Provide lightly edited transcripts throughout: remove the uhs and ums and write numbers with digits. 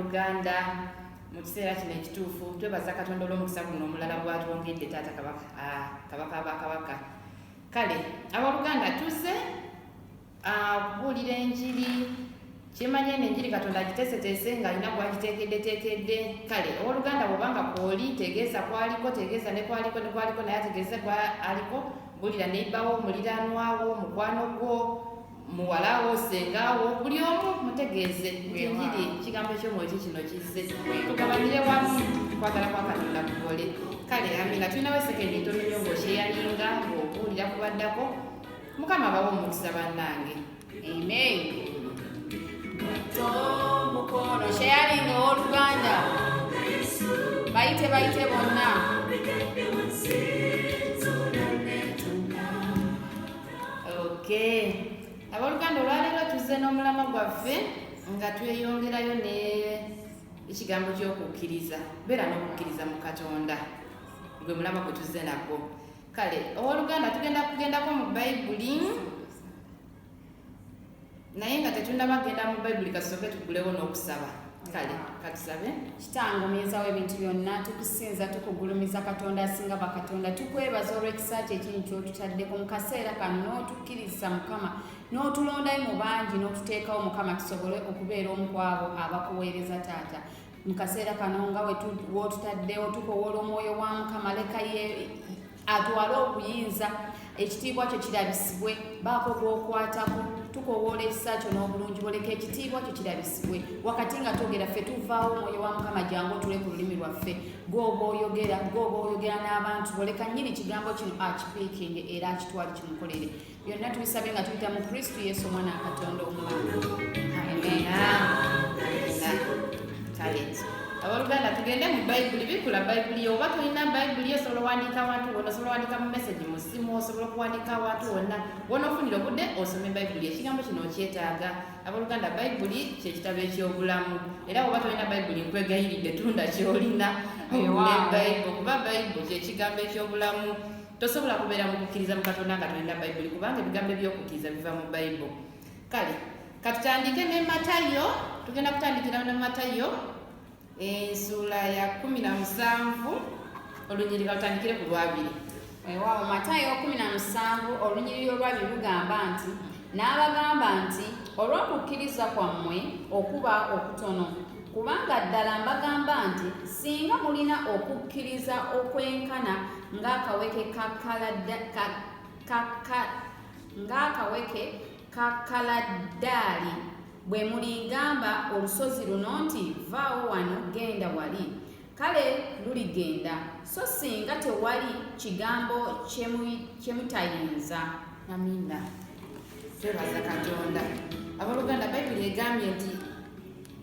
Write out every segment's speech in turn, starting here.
Uganda mu kiseera kino ekituufu twebaza Katonda olw'omukisa guno omulala gwatwongedde taata kabaka bakabaka. Kale abooluganda tuzze kubuulira enjiri kimanye n'enjiri Katonda agiteeseteese ng'alina gwagiteekeddeteekedde. Kale owooluganda bw'obanga kwoli tegeeza kwaliko, tegeeza ne kwaliko naye ategeeze kwaliko, buulira neibawo, muliraanwawo, mukwano gwo, muwalawo, sengaawo, buli omu mutegeeze enjiri kigambo eky'omwoyo kino kizze tugabanyire wamu kwagala kwa Katonda kukole. Kale nga tulinawo esekendi ntono nnyo ng'okyeyalinga ng'obuulira kubaddako. Mukama abawe omukisa bannange. Amen. Mukono sharing owooluganda bayite bonna. Okay. Abooluganda olwaleero tuzze n'omulama gwaffe nga tweyongerayo ekigambo ky'okukkiriza. Beera n'okukkiriza mu Katonda gwe mulama gwe tuzze nagwo. Kale owooluganda tugenda kugendako mu Bayibuli naye nga tetunnabagenda mu Bayibuli kasooke tugulewo n'okusaba. Kale katusabe. Kitange omuyinza w'ebintu byonna tukusinza tukugulumiza Katonda asinga bakatonda, tukwebaza olw'ekisa kye ekingi ky'otutaddeko mu kaseera kano n'otukkiriza Mukama n'otulondayo mu bangi n'otuteekawo Mukama tusobole okubeera omu ku abo abakuweereza taata. Mu kaseera kano nga w'otutaddewo tukowoola omwoyo wa Mukama leka ye atwale obuyinza, ekitiibwa kyo kirabisibwe, baako gw'okwatako, tukowoola ekisa kyo n'obulungi boleka ekitiibwa kyo kirabisibwe. Wakati nga twogera ffe tuvaawo omwoyo wa Mukama jangu otule ku lulimi lwaffe, gw'oba oyogera n'abantu boleka nnyini kigambo kino akipiikinge era akitwale kimukolere. Byonna tubisabe nga tuyita mu Kristo Yesu omwana wa Katonda omulamu. Amen. Kale abooluganda tugende mu Bayibuli. Bikula Bayibuli oba tolina Bayibuli osobola owandiika awantu wonna, osobola owandiika mu message mu ssimu, osobola okuwandiika awantu wonna wona ofunira obudde osome Bayibuli. Ekigambo kino okyetaaga. Abooluganda Bayibuli kye kitabo eky'obulamu era oba tolina Bayibuli nkwegayiridde tunda kyolina ogule Bayibuli kuba Bayibuli kye kigambo eky'obulamu. Tosobola kubeera mu kukkiriza mu Katonda nga tolina Bayibuli kubanga ebigambo eby'okukkiriza biva mu Bayibuli. Kale katutandike ne Matayo. Tugenda kutandikira ne Matayo ensula ya 17 olunyiriri kalutandikire ku lwabiri. Waawo Matayo 17 olunyiriri olwabiri lugamba nti n'abagamba nti olw'okukkiriza kwammwe okuba okutono, kubanga ddala mbagamba nti singa mulina okukkiriza okwenkana ng'akaweke kakaladaali bwe mulingamba olusozi luno nti vaawo wano genda wali, kale luligenda, so singa tewali kigambo kyemutayinza. Amina. Twebaza Katonda. Abooluganda Bayibuli egambye nti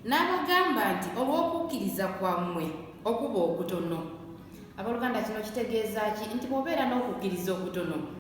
n'abagamba nti olw'okukkiriza kwammwe okuba okutono. Abooluganda kino kitegeeza ki? Nti bw'obeera n'okukkiriza okutono